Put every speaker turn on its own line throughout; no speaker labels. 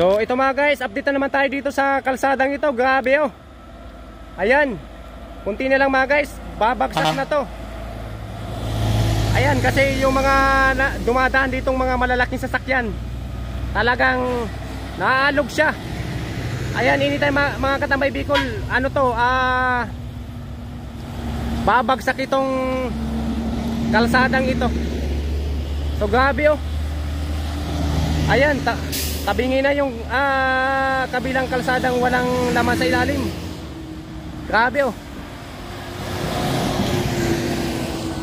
So ito mga guys, update na naman tayo dito sa kalsadang ito. Grabe oh. Ayan, kunti na lang mga guys, babagsak na to. Ayan, kasi yung mga dumadaan ditong mga malalaking sasakyan, talagang naaalog siya. Ayan, anytime mga katambay Bicol, ano to, babagsak itong kalsadang ito. So grabe oh. Ayan, tabingi na yung kabilang kalsadang walang laman sa ilalim. Grabe oh.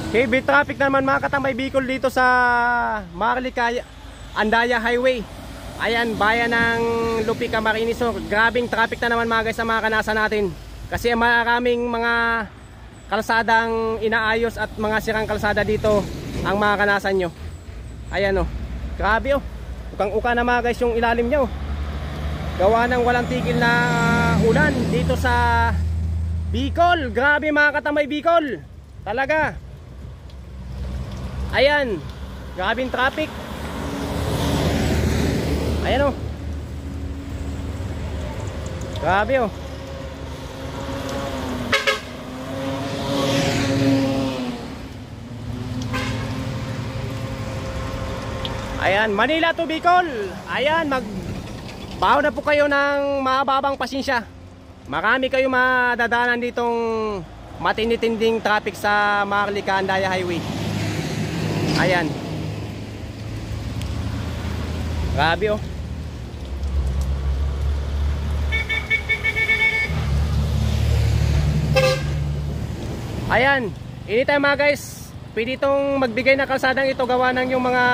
Heavy traffic naman mga katambay Bicol dito sa Maharlika Andaya Highway. Ayan, bayan ng Lupi, Camarines Sur. Grabing traffic na naman mga guys sa mga kanasa natin. Kasi maraming mga kalsadang inaayos at mga sirang kalsada dito ang mga kanasan nyo. Ayan oh. Grabe oh. Ukang-uka na mga guys yung ilalim nyo. Gawa ng walang tigil na ulan dito sa Bicol. Grabe mga katambay Bicol. Talaga. Ayan, grabing traffic. Ayan oh. Grabe oh. Ayan, Manila to Bicol. Ayan, magbaho na po kayo ng mababang pasensya. Marami kayo madadaanan ditong matindi-tinding traffic sa Maharlika Andaya Highway. Ayan. Grabe oh. Ayan, anytime mga guys, pwede itong magbigay na kalsadang ito gawa ng yung mga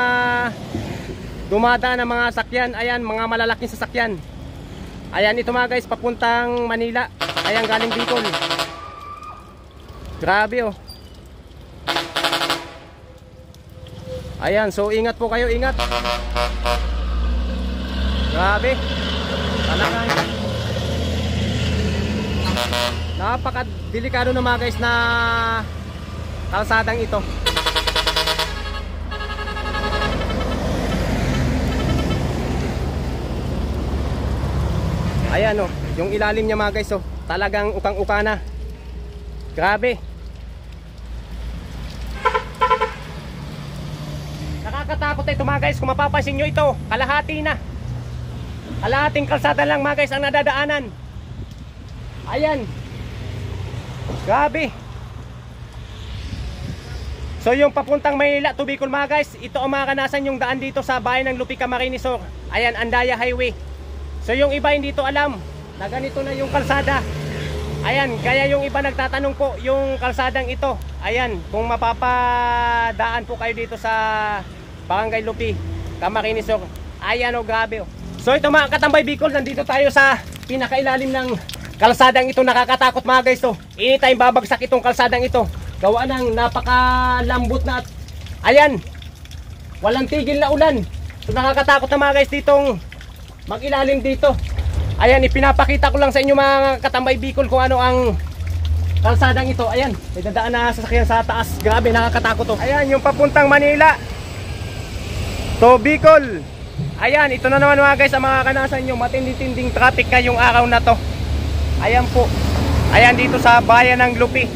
dumadaan ng mga sakyan. Ayan, mga malalaking sasakyan. Ayan, ito mga guys, papuntang Manila. Ayan, galing Bicol. Grabe oh. Ayan, so ingat po kayo, ingat. Grabe. Talagang napaka-delikado na mga guys na kalsadang ito. Ayan oh, yung ilalim niya mga guys oh, talagang ukang-uka na. Grabe. Nakakatakot ito mga guys, kung mapapansin nyo ito, kalahati na. Kalahating kalsada lang mga guys ang nadadaanan. Ayan. Grabe. So yung papuntang Maynila to Bicol mga guys, ito ang mga kanasan yung daan dito sa bayan ng Lupi, Camarines Sur. Ayan, Andaya Highway. So yung iba hindi to alam na ganito na yung kalsada. Ayan, kaya yung iba nagtatanong po yung kalsadang ito. Ayan, kung mapapadaan po kayo dito sa Barangay Lupi, Camarines Sur. Ayan o, grabe o. So ito mga katambay Bicol, nandito tayo sa pinakailalim ng kalsadang ito. Nakakatakot mga guys to. Anytime babagsak itong kalsadang ito. Gawa ng napakalambot na at ayan, walang tigil na ulan. So nakakatakot na mga guys ditong mag-ilalim dito. Ayan, ipinapakita ko lang sa inyo mga katambay Bicol kung ano ang kalsadang ito. Ayan, may dadaan na sasakyan sa taas. Grabe, nakakatakot to. Ayan, yung papuntang Manila to Bicol. Ayan, ito na naman mga guys ang mga kanasan nyo. Matindi-tinding traffic ngayong araw na to. Ayan po. Ayan dito sa bayan ng Lupi.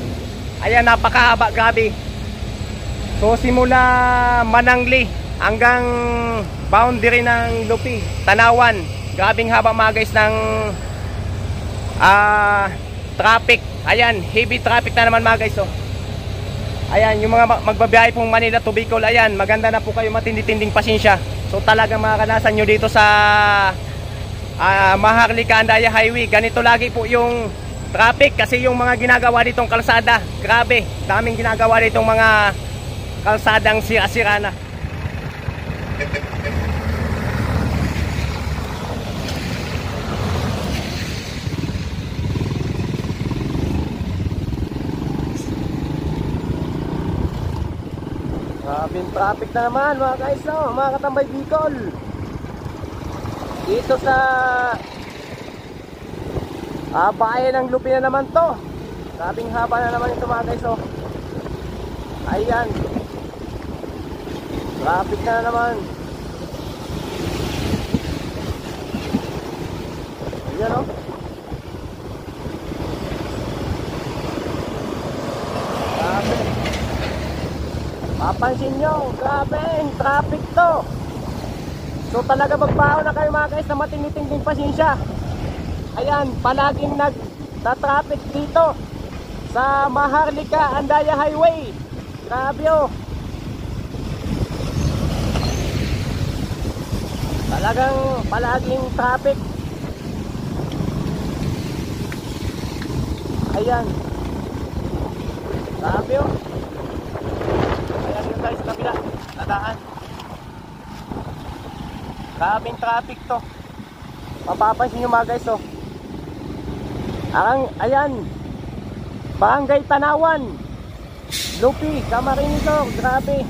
Ayan, napakahaba, grabe. So simula Manangli hanggang boundary ng Lupi, Tanawan. Grabing haba mga guys ng traffic. Ayan, heavy traffic na naman mga guys oh. Ayan, yung mga magbabiyahe pong Manila to Bicol, ayan, maganda na po kayo, matindi-tinding pasensya. So talagang mga kanasan nyo dito sa Maharlika Andaya Highway, ganito lagi po yung traffic kasi yung mga ginagawa ditong kalsada, grabe, daming ginagawa ditong mga kalsadang sira-sira na. Grabing traffic na naman mga guys oh, mga katambay Bicol. Dito sa bayan ng Lupi na naman to. Grabing haba na naman ito mga guys oh. Ayan, traffic na naman. Yan o. Grabe. Mapansin nyo, grabe yung traffic to. So talaga magbaho na kayo mga guys na matinding pasensya. Ayan, palaging nagta-traffic dito sa Maharlika Andaya Highway. Grabe o. Talagang palaging traffic. Ayan. Grabe o. Ayan yun guys, kabila. Nadaan. Grabing traffic to. Mapapansin nyo mga guys o. Ayan. Barangay Tanawan, Lupi, Camarines Sur. Grabe.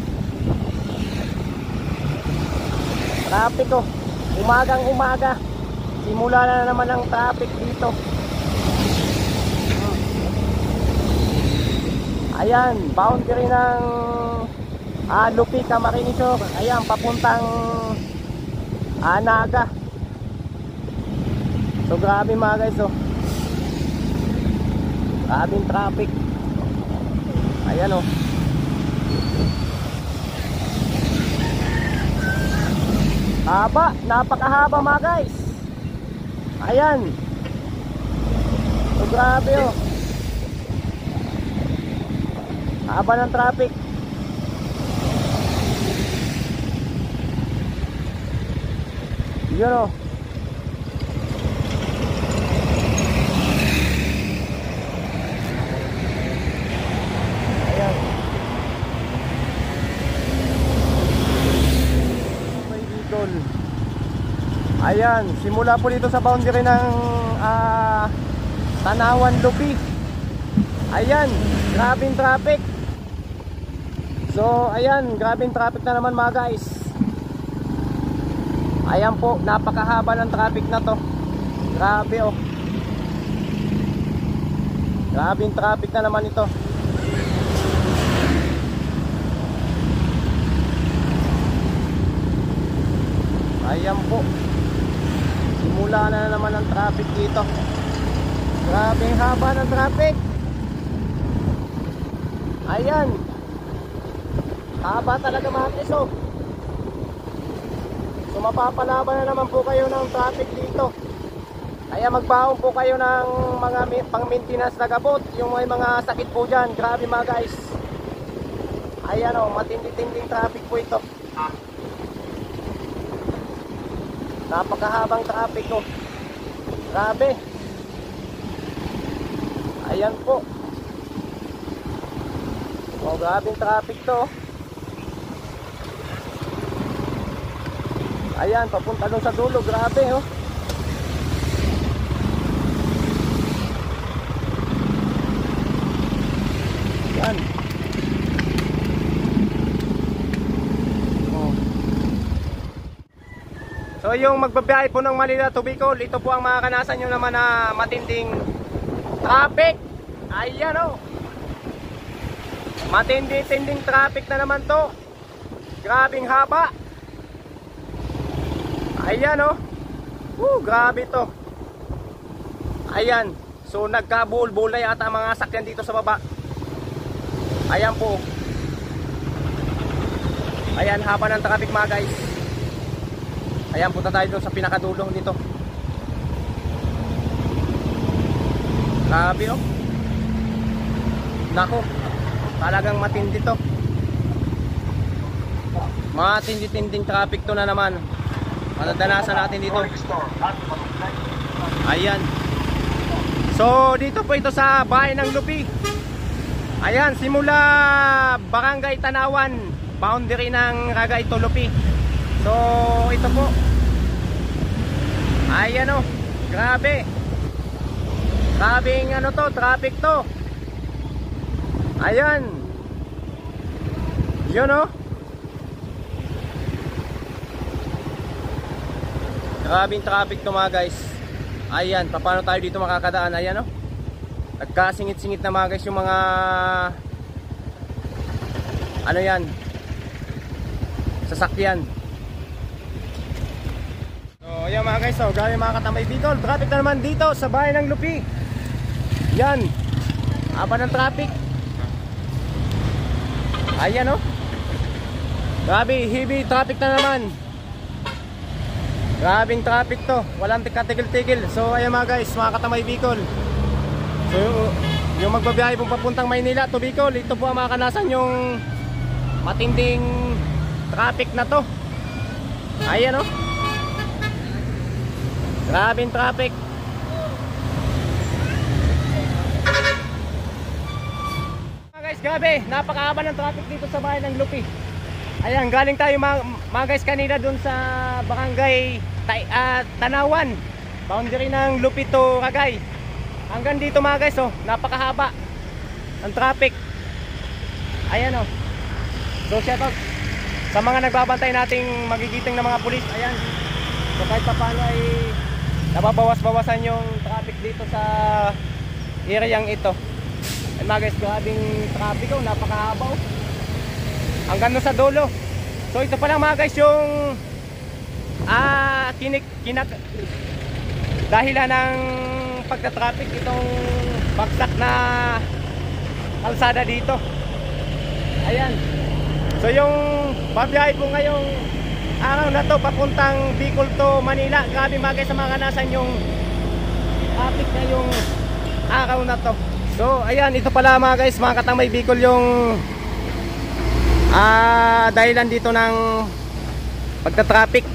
Traffic ko. Umagang umaga. Simula na naman ang traffic dito. Ayan, boundary ng Lupi, Camarines Sur. Ayan, papuntang Naga. So grabe mga guys oh. Grabing traffic. Ayan oh. Haba, napakahaba mga guys. Ayan. So grabe oh. Haba ng traffic. Yun oh. Ayan. May idol. Ayan, simula po dito sa boundary ng Tanawan, Lupi. Ayan, grabing traffic. So, ayan, grabing traffic na naman mga guys. Ayan po, napakahaba ng traffic na to. Grabe oh. Grabing traffic na naman ito. Ayan po. Simula na naman ang traffic dito. Grabing haba ng traffic. Ayan. Haba talaga mga guys oh. So mapapalaban na naman po kayo ng traffic dito. Kaya magbaon po kayo ng mga pang-maintenance na gabot. Yung may mga sakit po dyan. Grabe mga guys. Ayan o, matindi-tinding traffic po ito. Napakahabang traffic o. Grabe. Ayan po. O, grabing traffic to. Ayan, papunta doon sa dulo. Grabe oh. Ayan. Oh. So yung magbabiyahe po ng Manila to Bicol, ito po ang makakanasan nyo naman na matinding traffic. Ayan oh. Matinding traffic na naman to. Grabing haba. Ayan oh. Grabe to. Ayan. So nagkabul-bul na yata mga sakyan dito sa baba. Ayan po. Ayan, haba ng traffic mga guys. Ayan, punta tayo doon sa pinakadulong dito. Grabe oh. Nako, talagang matindi to. Matindi-tinding traffic to na naman. Matadanasan natin dito. Ayan. So dito po ito sa bahay ng Lupi. Ayan, simula Barangay Tanawan, boundary ng Ragay to Lupi. So ito po. Ayan oh. Grabe. Grabing ano to, traffic to. Ayan. Yun oh. Grabing traffic to mga guys. Ayan, paano tayo dito makakadaan? Ayan oh. Nagkasingit-singit na mga guys yung mga ano yan, sasakyan. So ayan mga guys, so gaya mga katamay Bicol, traffic na naman dito sa bayan ng Lupi. Yan, haba ng traffic. Ayan oh. Grabe, heavy traffic na naman. Grabing traffic to, walang katigil-tigil. So ayan mga guys, mga katamay Bicol. So yung magbabiyahe pong papuntang Maynila to Bicol, ito po ang makakanasan yung matinding traffic na to. Ayan oh. Grabing traffic. Mga guys, grabe, napakahaba ng traffic dito sa bayan ng Lupi. Ayan, galing tayo mga guys kanina dun sa barangay Tanawan, boundary ng Lupi to Ragay. Hanggang dito mga guys, oh, napakahaba ang traffic. Ayan oh. So shout out sa mga nagbabantay nating magigiting na mga pulis. Ayan. So kahit pa paano ay nababawas-bawasan yung traffic dito sa areang ito. Ayan mga guys, grabing traffic oh, napakahaba oh. Hanggang doon sa dulo. So ito pa lang mga guys yung dahilan ng pagka-traffic, itong bagsak na kalsada dito. Ayan. So yung babiyahe po ngayong araw na to papuntang Bicol to Manila, grabe mga guys sa mga kanasan yung traffic na yung araw na to. So ayan, ito pala mga guys, mga katamay Bicol yung dahilan dito ng pagka-traffic.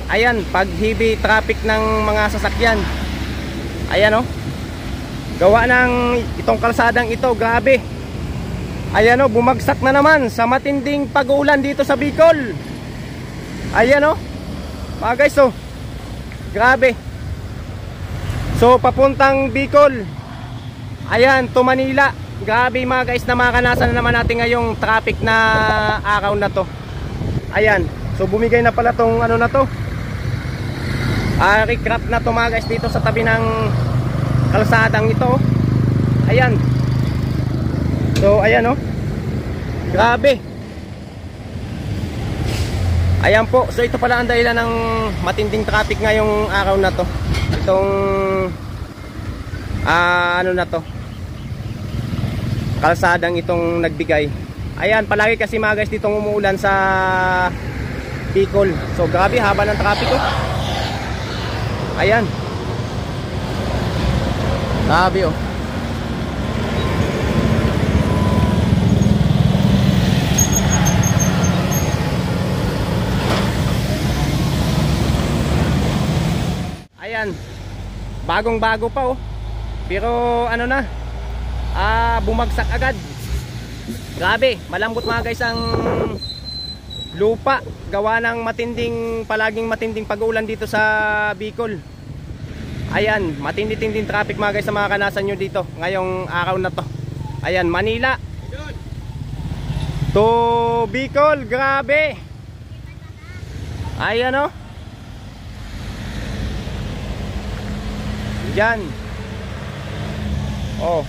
Ayan, pag heavy traffic ng mga sasakyan. Ayan oh. Gawa ng itong kalsadang ito, grabe. Ayan oh, bumagsak na naman sa matinding pag-uulan dito sa Bicol. Ayan oh. Mga guys oh. Grabe. So papuntang Bicol. Ayan, to Manila. Grabe mga guys, na makakanasan na naman natin ngayong traffic na araw na to. Ayan. So bumigay na pala tong ano na to. Recrap na to mga guys dito sa tabi ng kalsadang ito. Ayan. So ayan oh. Grabe. Ayan po. So ito pala ang dahilan ng matinding traffic ngayong araw na to. Itong ano na to, kalsadang itong nagbigay. Ayan, palagi kasi mga guys ditong umuulan sa Bicol. So grabe, haba ng traffic oh. Ayan. Grabe oh. Ayan. Bagong-bago pa oh. Pero ano na, bumagsak agad. Grabe, malambot mga guys ang lupa, gawa ng palaging matinding pag-uulan dito sa Bicol. Ayan, matindi-tinding traffic mga guys sa mga kanasan nyo dito ngayong araw na to. Ayan, Manila to Bicol, grabe. Ayan oh. Yan. Oh,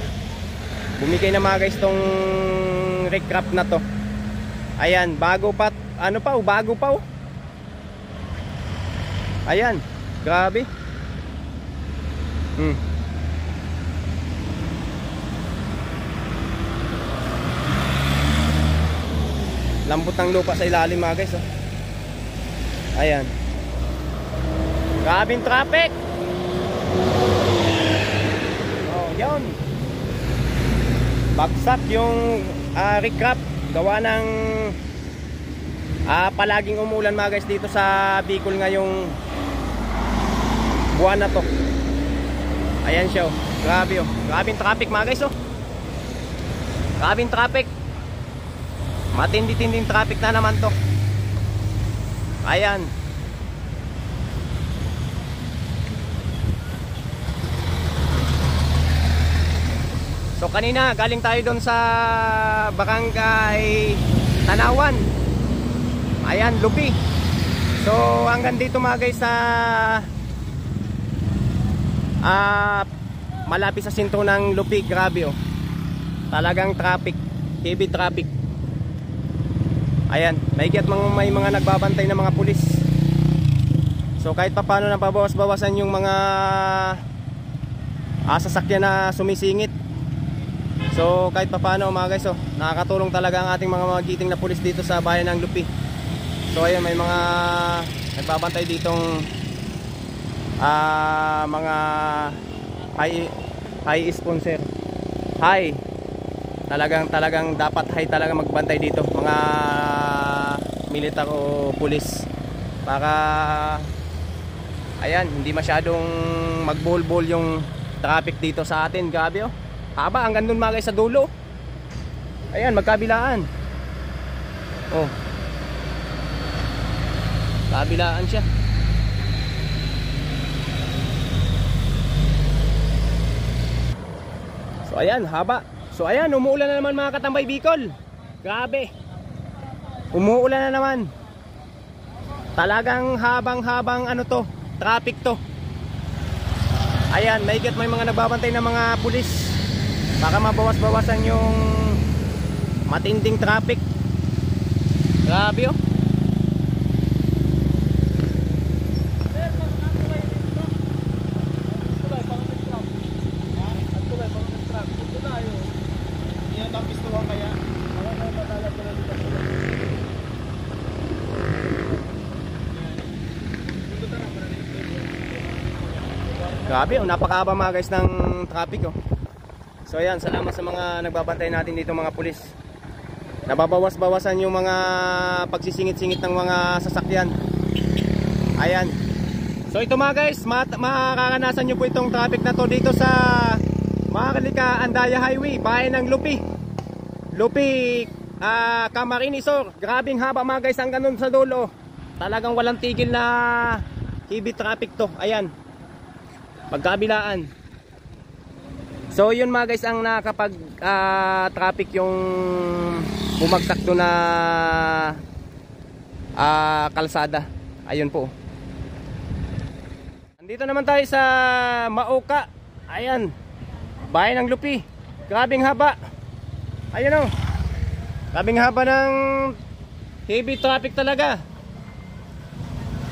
bumigay na mga guys tong recrap na to. Ayan, bago pa, ano pa oh, bago pa oh. Ayan, grabe. Lambot ng lupa sa ilalim mga guys oh. Ayan. Grabing traffic. Oh, yun. Bagsak yung recrap, gawa ng palaging umulan mga guys dito sa Bicol ngayong buwan na to. Ayan siya oh. Grabe oh. Grabing traffic mga guys oh. Grabing traffic. Matindi-tinding traffic na naman to. Ayan. So kanina galing tayo doon sa barangay Tanawan. Ayan, Lupi. So hanggang dito mga guys sa malapit sa sinto ng Lupi. Grabe oh. Talagang traffic, heavy traffic. Ayan, may mga nagbabantay na mga pulis. So So kahit pa paano napabawas-bawasan yung mga sasakyan na sumisingit. So kahit pa paano mga guys, nakakatulong talaga ang ating mga magiting na pulis dito sa bayan ng Lupi. So ayun, may mga nagbabantay ditong mga high sponsor. High. Talagang dapat high talaga magbantay dito, mga militar o pulis. Para ayan, hindi masyadong magbulbul yung traffic dito sa atin. Grabe haba hanggang dun mga guys sa dulo. Ayan, magkabilaan. Oh, kabilaan siya. So ayan, haba. So ayan, umuulan na naman mga Katambay Bicol. Grabe, umuulan na naman. Talagang habang ano to, traffic to. Ayan, may mga nagbabantay na mga pulis para mabawas-bawasan yung matinding traffic. Grabe Grabe, napakahaba mga guys ng traffic So ayan, salamat sa mga nagbabantay natin dito mga pulis. Nababawas-bawasan yung mga pagsisingit-singit ng mga sasakyan. Ayan. So ito mga guys, makakanasan nyo po itong traffic na to dito sa Maharlika Andaya Highway, bayan ng Lupi. Lupi, Camarines Sur. Grabing haba mga guys hanggang nun sa dulo. Talagang walang tigil na heavy traffic to. Ayan, pagkabilaan. So yun mga guys ang nakapag traffic yung bumagsak doon na kalsada. Ayun po. Andito naman tayo sa Mauka. Ayan, bayan ng Lupi. Grabing haba. Ayun grabing haba ng heavy traffic talaga.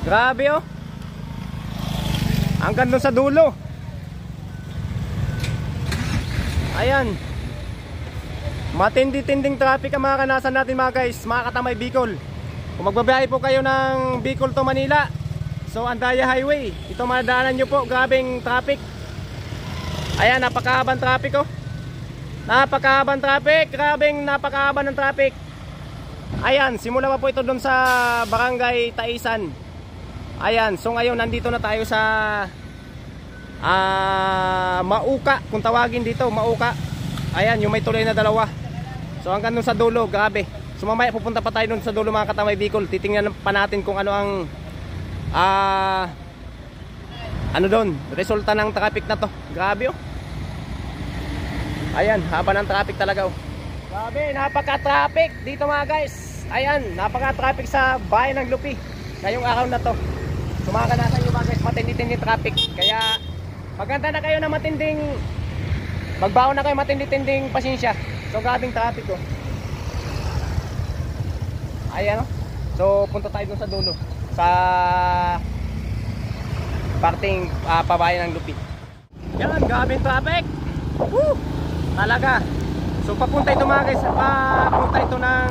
Grabe hanggang doon sa dulo. Ayan, matindi-tinding traffic ang mga kanasan natin mga guys, mga Katambay Bicol. Kung magbabiyahe po kayo ng Bicol to Manila, so Andaya Highway, ito madaanan nyo po. Grabing traffic. Ayan, napakahabang traffic napakahabang traffic. Grabing napakahaba ng traffic. Ayan, simula pa po ito doon sa Barangay Taisan. Ayan, so ngayon nandito na tayo sa Mauka, kung tawagin dito, Mauka. Ayan, yung may tulay na dalawa. So hanggang dun sa dulo, grabe. So mamaya pupunta pa tayo dun sa dulo mga Katambay Bicol. Titingnan pa natin kung ano ang ano dun, resulta ng traffic na to. Grabe Ayan, haba ng traffic talaga Grabe, napaka-traffic dito mga guys. Ayan, napaka-traffic sa bayan ng Lupi ngayong araw na to. So mga kanasan nyo mga guys, matindi-tindi traffic. Kaya maganda na kayo na matinding, magbaon na kayo matindi-tinding pasensya. So grabing traffic Ayan So punta tayo dun sa dulo, sa parting pabayan ng Lupi. Yan, grabing traffic. Woo! Talaga. So papunta ito mga guys, papunta ito ng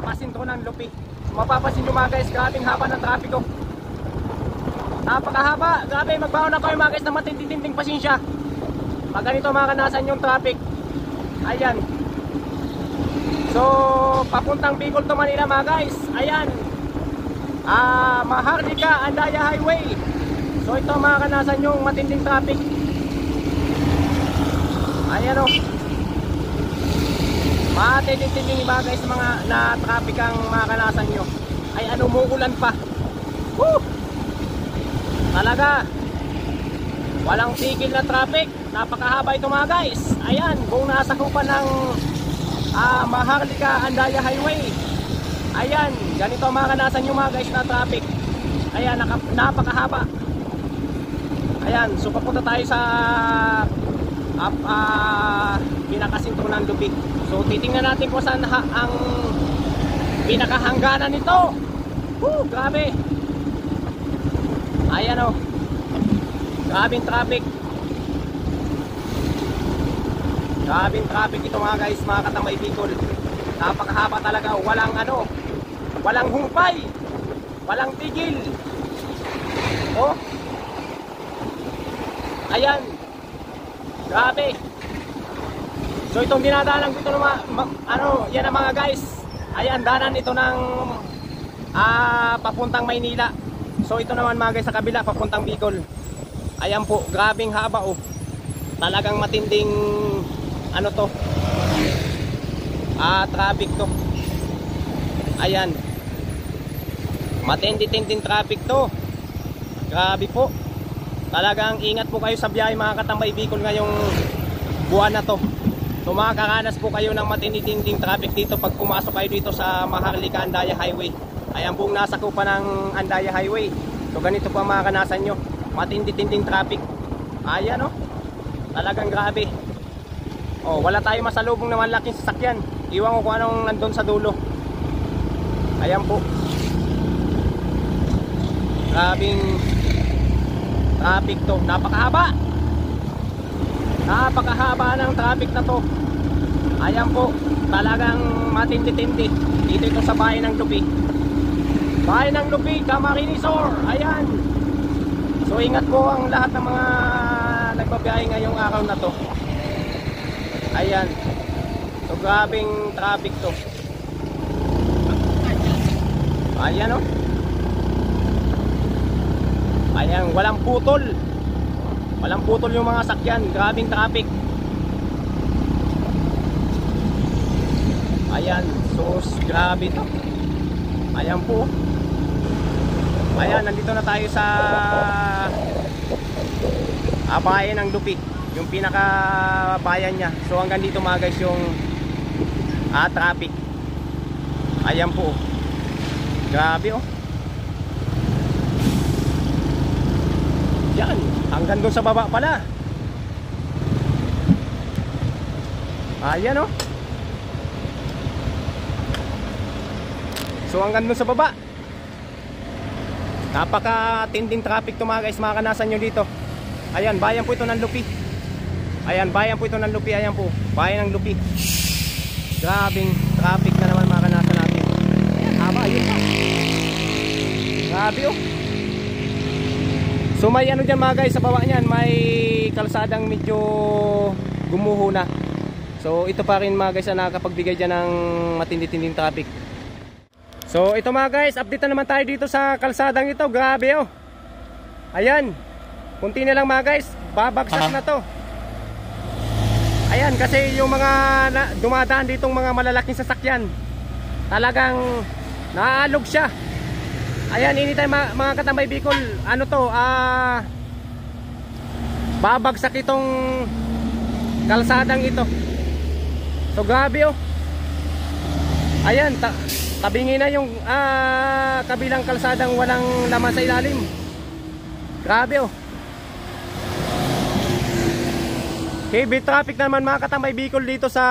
pasinto ng Lupi. So mapapasin nyo mga guys, grabing haba ng traffic Napakahaba. Grabe, magbaon na kayo mga guys na matinding pasensya pag ganito mga kanasan yung traffic. Ayan. So papuntang Bicol to Manila mga guys. Ayan, Maharlika Andaya Highway. So ito mga kanasan yung matinding traffic. Ayan matinding mga guys mga na traffic ang mga kanasan nyo. Ay umuulan pa. Woo! Talaga, walang tigil na traffic. Napakahaba ito mga guys. Ayan, buong nasakupan ng Maharlika Andaya Highway. Ayan, ganito ang mga kanasan nyo mga guys na traffic. Ayan, napakahaba. Ayan, so papunta tayo sa pinakasinto ng Lupi. So titingnan natin kung saan ang pinakahangganan nito. Grabe. Ayan o. Grabing traffic. Grabing traffic ito mga guys, mga Katambay Bicol. Napakahaba talaga, walang ano, walang humpay, walang tigil. Oh. Ayan. Grabe. So itong dinadaanan dito ng ano, yan ang mga guys. Ayan, danan ito ng papuntang Maynila. So ito naman mga guys sa kabila, papuntang Bicol. Ayan po, grabing haba oh. Talagang matinding ano to, traffic to. Ayan, matindi-tinding traffic to. Grabe po. Talagang ingat po kayo sa biyahe mga Katambay Bicol ngayong buwan na to. So makakaranas po kayo ng matindi-tinding traffic dito pag pumasok kayo dito sa Maharlika Andaya Highway. Ayan pong nasakupan ng Andaya Highway. So ganito po ang makakanasan nyo, matindi-tinding traffic. Ayan oh, talagang grabe. Oh, wala tayong masalubong na malaking sasakyan. Iwan ko kung anong nandun sa dulo. Ayan po. Grabing traffic to. Napakahaba. Napakahaba ng traffic na to. Ayan po. Talagang matindi-tindi. Dito ito sa bayan ng Lupi. Bayan ng Lupi, Camarines Sur. Ayan. So ingat po ang lahat ng mga nagbabiyahe ngayong araw na to. Ayan. So grabing traffic to. Ayan oh. Ayan, walang putol. Walang putol yung mga sakyan. Grabing traffic. Ayan. So grabe to. Ayan po. Ayan, nandito na tayo sa bayan ng Lupi, yung pinaka bayan niya. So hanggang dito mga guys yung traffic. Ayan po. Grabe oh. Yan, hanggang doon sa baba pala. Ayan oh. So hanggang doon sa baba. Napaka-tinding traffic to mga guys, makakanasan nyo dito. Ayan, bayan po ito ng Lupi. Ayan, bayan po ito ng Lupi. Ayan po, bayan ng Lupi. Grabing traffic na naman makakanasan natin. Ayan, haba, ayun pa. Grabe oh. So may ano dyan mga guys, sa baba nyan may kalsadang medyo gumuho na. So ito pa rin mga guys na nakakapagbigay dyan ng matindi-tinding traffic. So ito mga guys, update na naman tayo dito sa kalsadang ito. Grabe oh. Ayan, kunti na lang mga guys, babagsak na to. Ayan, kasi yung mga dumadaan ditong mga malalaking sasakyan, talagang naaalog siya. Ayan, anytime mga Katambay Bicol, ano to, babagsak itong kalsadang ito. So grabe oh. Ayan, tabingi na yung kabilang kalsadang walang laman sa ilalim. Grabe oh. Heavy traffic naman mga Katambay Bicol dito sa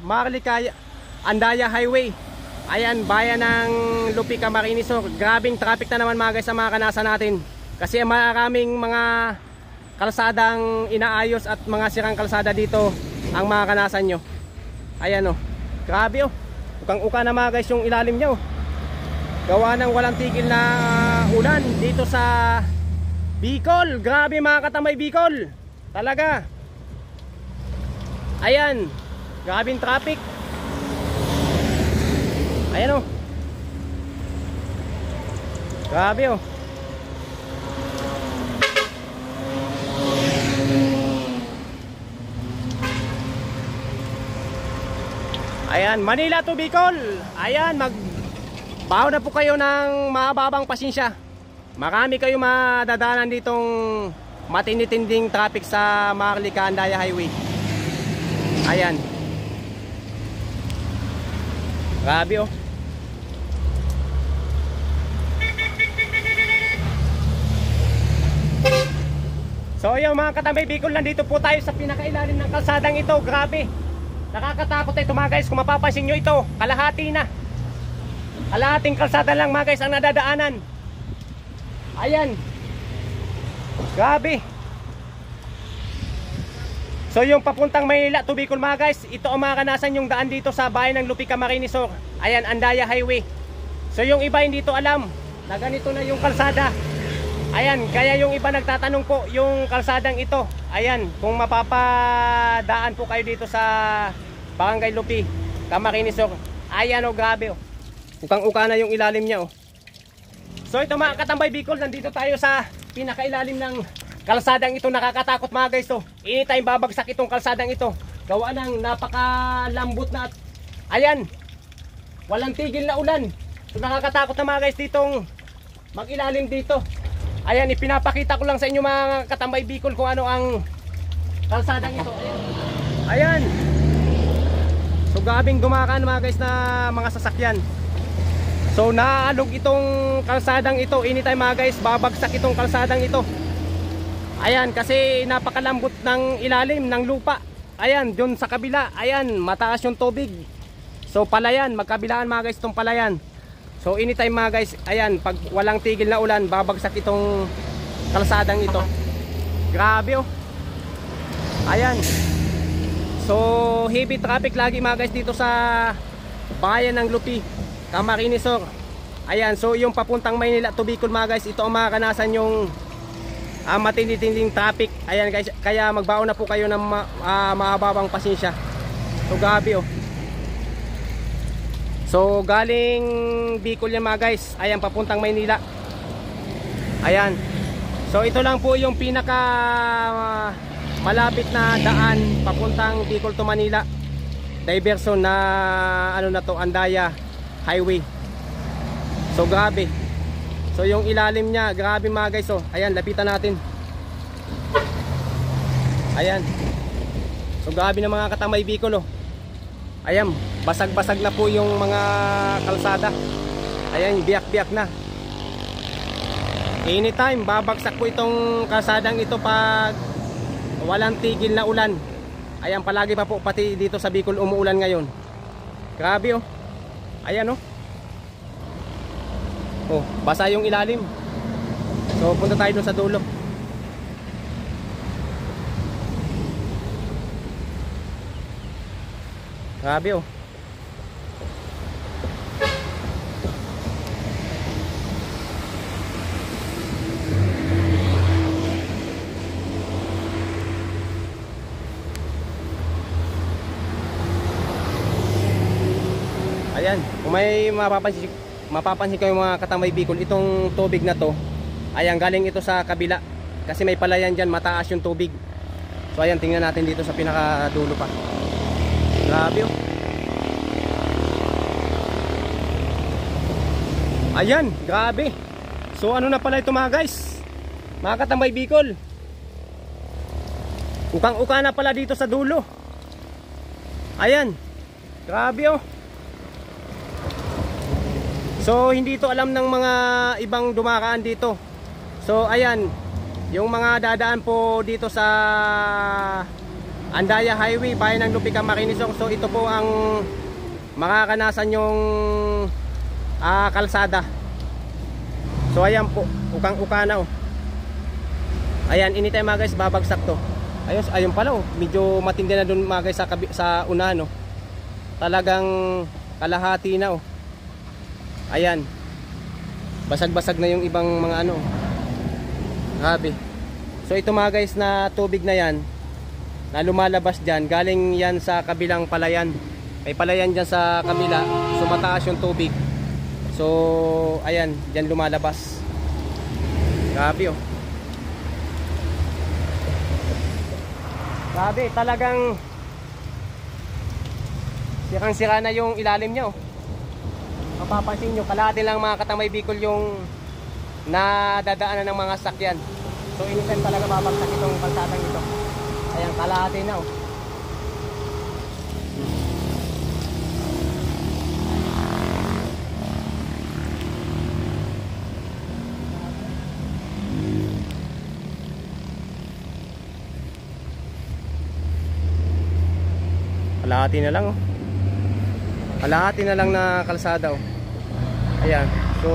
Maharlika Andaya Highway. Ayan, bayan ng Lupi, Camarines Sur. Grabing traffic na naman mga guys sa mga kanasa natin. Kasi maraming mga kalsadang inaayos at mga sirang kalsada dito ang mga kanasan nyo. Ayan oh. Grabe oh. Ukang-uka na mga guys yung ilalim nyo. Gawa ng walang tigil na ulan dito sa Bicol. Grabe mga Katambay Bicol. Talaga. Ayan, grabing traffic. Ayan oh. Grabe oh. Ayan, Manila to Bicol. Ayan, magbaho na po kayo ng mababang pasensya. Marami kayo madadaanan ditong matindi-tinding traffic sa Maharlika Andaya Highway. Ayan. Grabe oh. So yung mga Katambay Bicol, nandito po tayo sa pinakailalim ng kalsadang ito. Grabe. Nakakatakot ito mga guys. Kung mapapansin nyo ito, kalahati na. Kalahating kalsada lang mga guys ang nadadaanan. Ayan. Grabe. So yung papuntang Maynila to Bicol mga guys, ito ang mga kanasan yung daan dito sa bayan ng Lupi, Camarines Sur. Ayan, Andaya Highway. So yung iba hindi to alam na ganito na yung kalsada. Ayan, kaya yung iba nagtatanong po yung kalsadang ito. Ayan, kung mapapadaan po kayo dito sa Barangay Lupi, Camarines Sur. Ayan o, grabe o. Ukang-uka na yung ilalim niya o. So ito mga katambay Bicol, nandito tayo sa pinakailalim ng kalsadang ito. Nakakatakot mga guys to. Anytime babagsak itong kalsadang ito. Gawa ng napakalambot na at ayan, walang tigil na ulan. So nakakatakot na mga guys ditong mag-ilalim dito. Ayan, ipinapakita ko lang sa inyo mga katambay Bicol kung ano ang kalsadang ito. Ayan. So gabing dumakaan mga guys na mga sasakyan. So naalog itong kalsadang ito. Anytime mga guys babagsak itong kalsadang ito. Ayan, kasi napakalambot ng ilalim ng lupa. Ayan, dun sa kabila. Ayan, mataas yung tubig. So palayan, magkabilaan mga guys itong palayan. So anytime mga guys, ayan, pag walang tigil na ulan, babagsak itong kalsadang ito. Grabe oh. Ayan. So heavy traffic lagi mga guys dito sa bayan ng Lupi, Camarines Sur. Ayan, so yung papuntang Maynila to Bicol mga guys, ito ang mga kanasan yung matindi-tinding traffic. Ayan guys, kaya magbaon na po kayo ng mahababang pasensya. So grabe oh. So galing Bicol yan mga guys. Ayan, papuntang Maynila. Ayan. So ito lang po yung pinaka malapit na daan papuntang Bicol to Manila. Diversion na ano na to, Andaya Highway. So grabe. So yung ilalim niya, grabe mga guys oh. Ayan, lapitan natin. Ayan. So grabe na mga katamay Bicol oh. Ayan, basag-basag na po yung mga kalsada. Ayan, biyak-biyak na. Anytime babagsak po itong kalsadang ito pag walang tigil na ulan. Ayan, palagi pa po pati dito sa Bicol umuulan ngayon. Grabe oh. Ayan oh. Oh, basa yung ilalim. So punta tayo dun sa dulo. Grabe oh. Ayan, kung may mapapansin kayo mga katamay Bicol, itong tubig na to, ayan, galing ito sa kabila. Kasi may palayan dyan, mataas yung tubig. So ayan, tingnan natin dito sa pinakadulo pa. Grabe oh. Ayan, grabe. So ano na pala ito mga guys, mga katambay Bicol, ukang-uka na pala dito sa dulo. Ayan, grabe oh. So hindi ito alam ng mga ibang dumakaan dito. So ayan, yung mga dadaan po dito sa Andaya Highway, bayan ng Lupi, Camarines Sur. So ito po ang makakanasan yung kalsada. So ayan po, ukang-uka na oh. Ayan, anytime mga guys babagsak to. Ayos, ayun pala oh, medyo matindi na dun mga guys sa unahan oh. Talagang kalahati na oh. Ayan, basag-basag na yung ibang mga ano. Grabe. So ito mga guys na tubig na yan na lumalabas dyan, galing yan sa kabilang palayan. May palayan dyan sa kabila, so mataas yung tubig. So ayan, dyan lumalabas. Grabe oh. Grabe, talagang sirang-sira na yung ilalim niya oh. Mapapansin nyo, kalahati lang mga katamay Bicol yung nadadaanan ng mga sakyan. So anytime talaga babagsak itong kalsadang ito. Ayan, kalahati na oh. Kalahati na lang oh. Kalahati na lang na kalsada oh. Ayan, so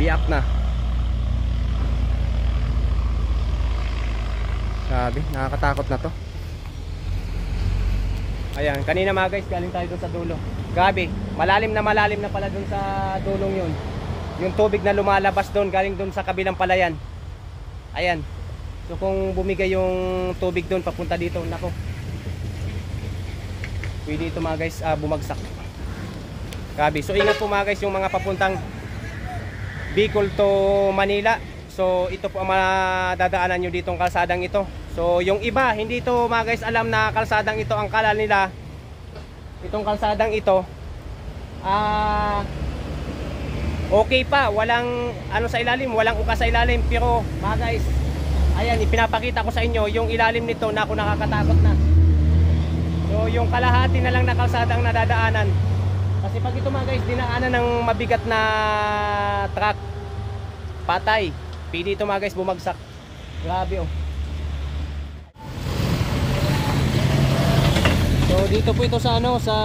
biak na. Grabe, nakakatakot na to. Ayan, kanina mga guys, galing tayo dun sa dulo. Grabe, malalim na pala dun sa dulong yun. Yung tubig na lumalabas dun, galing dun sa kabilang palayan. Ayan. So kung bumigay yung tubig dun papunta dito, nako, pwede ito mga guys bumagsak. Grabe, so ingat po mga guys yung mga papuntang Bicol to Manila. So ito po ang madadaanan nyo ditong kalsadang ito. So yung iba, hindi ito mga guys alam na kalsadang ito. Ang kala nila, itong kalsadang ito okay pa, walang ano sa ilalim, walang uka sa ilalim. Pero mga guys, ayan, ipinapakita ko sa inyo yung ilalim nito na ako nakakatakot na. So yung kalahati na lang na kalsadang nadadaanan. Kasi pag ito mga guys dinaanan ng mabigat na truck, patay. Pwede ito mga guys bumagsak. Grabe oh. So dito po ito sa ano, sa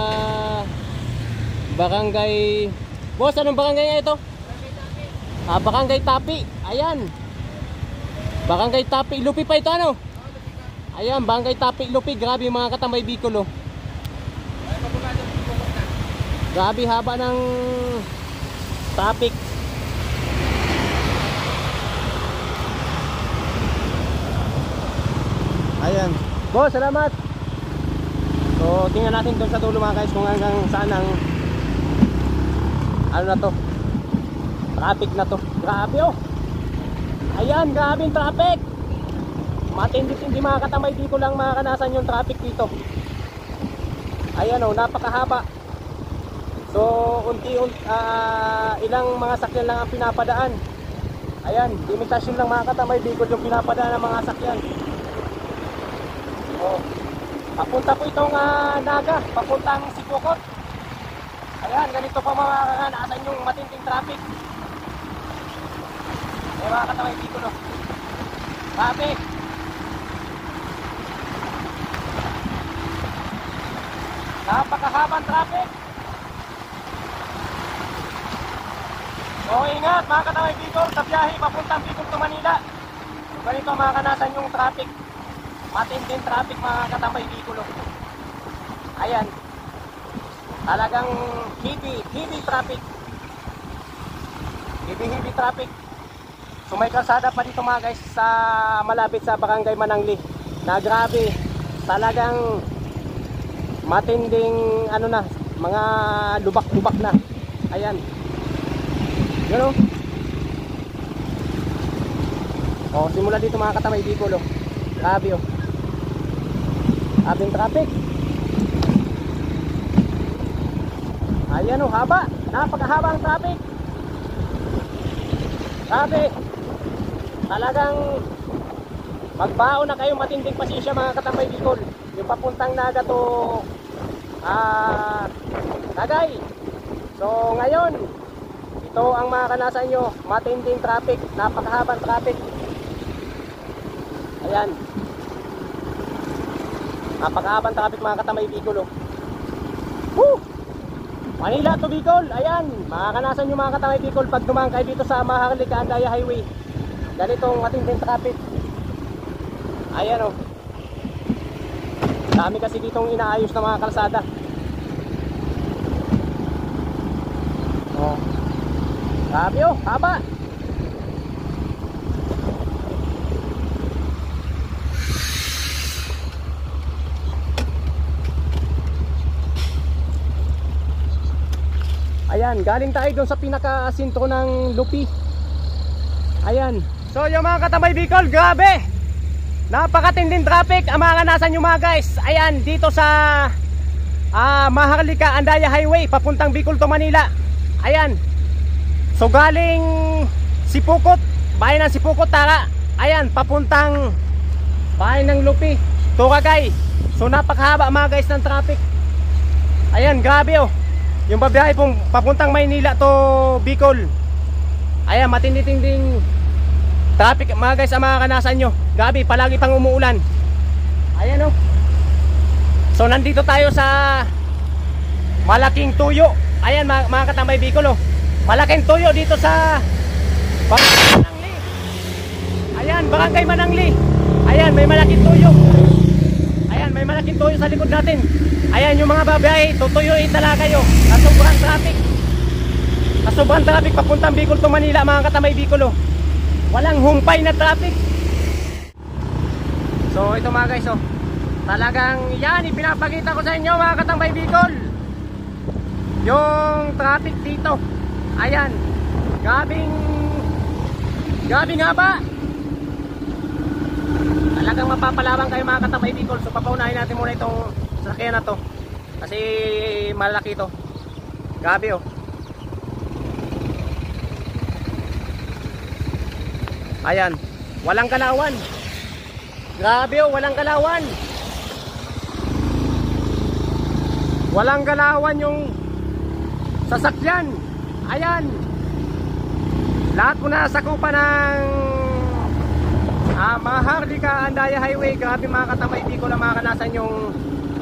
Barangay. Boss, anong barangay nga ito? Barangay Tapi. Ayan. Barangay Tapi, Lupi pa ito ano? Ayan, Barangay Tapi, Lupi. Grabe yung mga katambay Bicol oh. Grabe haba ng traffic. Ayan. Boss, salamat. So, tingnan natin doon sa dulo mga guys kung hanggang saan ang ano na to, traffic na to. Grabe oh. Ayan, grabe yung traffic. Matindi-tindi mga katambay, dito lang makakanasan yung traffic dito. Ayan oh, napakahaba. So, ilang mga sakyan lang ang pinapadaan. Ayan, limitasyon lang mga katambay, Bicol yung pinapadaan ng mga sakyan. Oh, papunta po itong Naga, papuntang Sipokot. Ayan, ganito pa makakanasan yung matinding traffic. Eh mga katambay Bicol no. Grabe. Napakahabang traffic. So ingat mga katambay Bicol sa biyahe papuntang Bicol to Manila. So, ganito makakanasan yung traffic. Matinding traffic mga katambay Bicol. Ayan. Talagang heavy traffic. Heavy traffic. So may kalsada pa dito mga guys sa malapit sa Barangay Manangli. Na grabe. Talagang matinding ano na, mga lubak-lubak na. Ayan. Yun o. Oh, simula dito mga katambay Bicol oh. Grabe oh. Abing traffic. Ayan oh, haba. Napakahaba ang traffic. Grabe. Talagang magbaon na kayo, matinding pasensya mga katambay Bicol. Yung papuntang Naga to Tagay. So ngayon, ito ang makakanasan nyo, matinding traffic, napakahabang traffic. Ayan. Napakahabang traffic mga katambay Bicol oh. Woo! Manila to Bicol, ayan. Makakanasan nyo mga katambay Bicol pag dumaan kayo dito sa Maharlika Andaya Highway. Ganitong matinding traffic. Ayan oh. Dami kasi ditong inaayos na mga kalsada. Oh. Grabe oh, haba. Ayan, galing tayo doon sa pinaka-sintro ng Lupi. Ayan. So yung mga katambay Bicol, grabe. Napakatinding traffic ang makakanasan nyo mga guys. Ayan, dito sa Maharlika Andaya Highway papuntang Bicol to Manila. Ayan. So galing Sipokot, bayan ng Sipokot Tara. Ayan, papuntang bayan ng Lupi, Toragay. So napakahaba mga guys ng traffic. Ayan, grabe oh. Yung babiyahe pong papuntang Maynila to Bicol. Ayan, matindi-tinding traffic mga guys ang makakanasan nyo. Grabe, palagi pang umuulan. Ayan oh. So nandito tayo sa Malaking Tuyo. Ayan mga katambay Bicol oh. Malaking Tuyo dito sa Barangay Manangli. Ayan, Barangay Manangli. Ayan, may malaking tuyo. Ayan, may malaking tuyo sa likod natin. Ayan, yung mga babae, tutuyuin talaga kayo. Sobrang traffic. Sobrang traffic papuntang Bicol to Manila, mga katamay Bicol, oh. Walang humpay na traffic. So ito mga guys, oh, talagang yan, ipinapakita ko sa inyo mga katambay Bicol, yung traffic dito. Ayan, gabing haba. Talagang mapapalawang kayo mga katambay Bicol. So papaunahin natin muna itong sasakyan na to kasi malaki to. Gabi, oh. Ayan, walang kalawan. Grabe, oh, walang kalawan. Walang kalawan yung sasakyan. Ayan. Lahat po na sakupan ng Maharlika Andaya Highway. Grabe mga katamay Bicol na makakanasan yung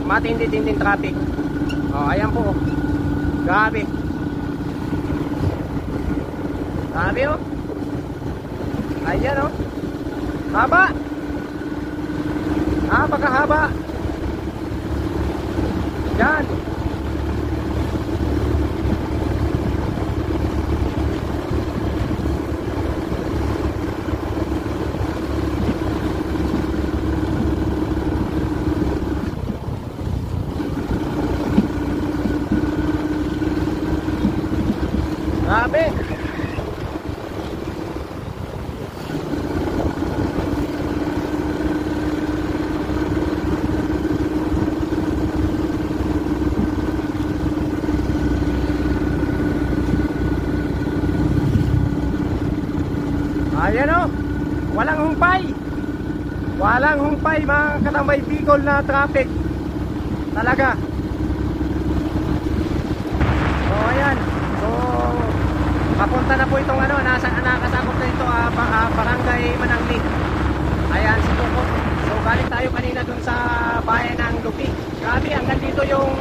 matindi-tinding traffic. Oh, ayan po. Grabe. Grabe, oh. Ayan, oh. Haba. Napakahaba. Yan. Grabe. Ayan, oh. Walang humpay. Walang humpay mga katambay Bicol na traffic. Talaga. So ayan. So papunta na po itong ano, nakasakop na ito Barangay Manangli. Ayan, si Coco. So galing tayo kanina dun sa bayan ng Lupi. Grabe, hanggang dito yung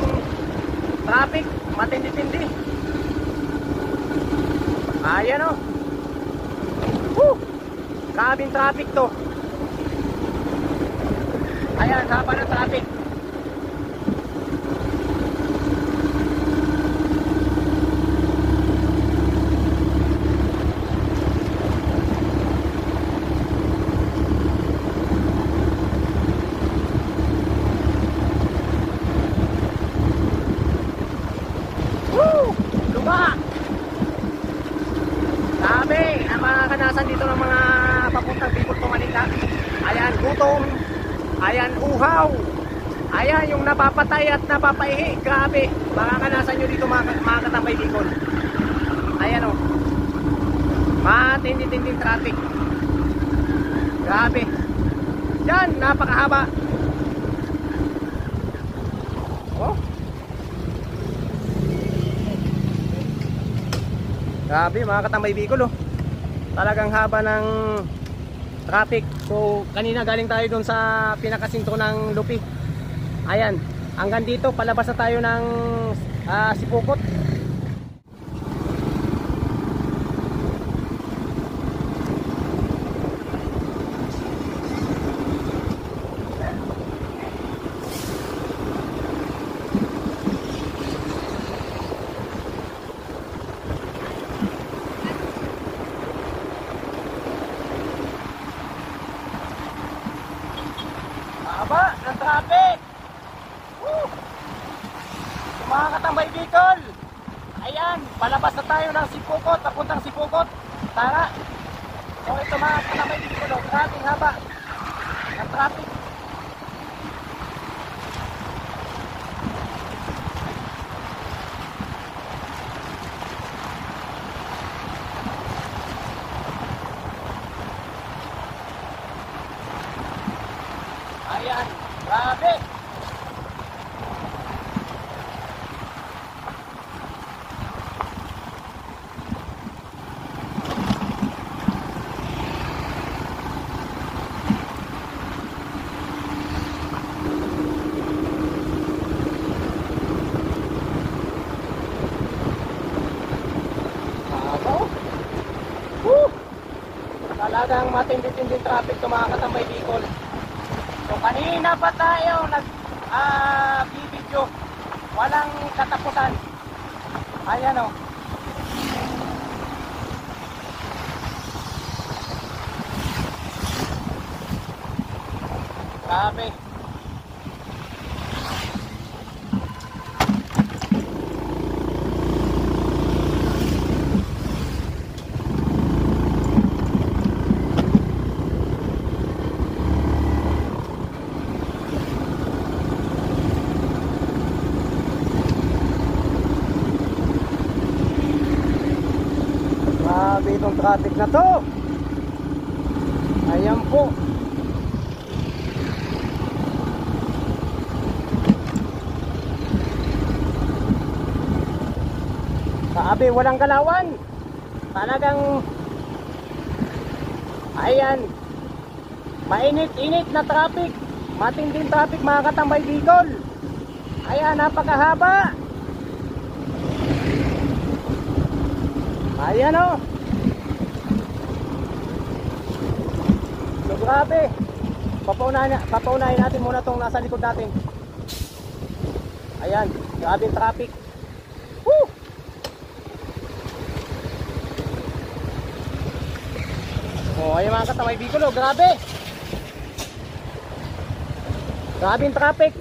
traffic, matindi-tindi. Ayan, oh. Woo! Grabing traffic to. Ayan, haba ng traffic. Woo! Luba! Grabe, ang mga kanasan dito ng mga papuntang Bicol to Manila. Ayan, gutom. Ayan, uhaw. Ayan, yung napapatay at napapaihi. Grabe, mga kanasan nyo dito mga katambay Bicol. Ayan, oh. Matindi-tinding traffic. Grabe. Yan, napakahaba. Oh. Grabe mga katambay Bicol, oh. Talagang haba ng traffic. So kanina galing tayo dun sa pinakasintro ng Lupi. Ayan, hanggang dito palabas na tayo ng Sipokot. Haba ng traffic. Woo! So, mga katambay Bicol, ayan, palabas na tayo ng Sipokot, papuntang Sipokot. Tara. So ito mga katambay Bicol, oh, grabing haba ng traffic. Ayan, grabe. Talagang matindi-tindi traffic to mga katambay Bicol. So kanina pa tayo bibidyo. Walang katapusan. Ayan o. Grabe. Grabe itong traffic na to. Ayan po. Grabe, walang galawan. Talagang ayan, mainit-init na traffic. Matinding traffic mga katambay Bicol. Ayan, napakahaba. Ayan o. So grabe. Papaunahin natin muna tong nasa likod natin. Ayan, grabe yung traffic. Woo! Oh, ayan mga katamay Bicol, oh, grabe. Grabe yung traffic.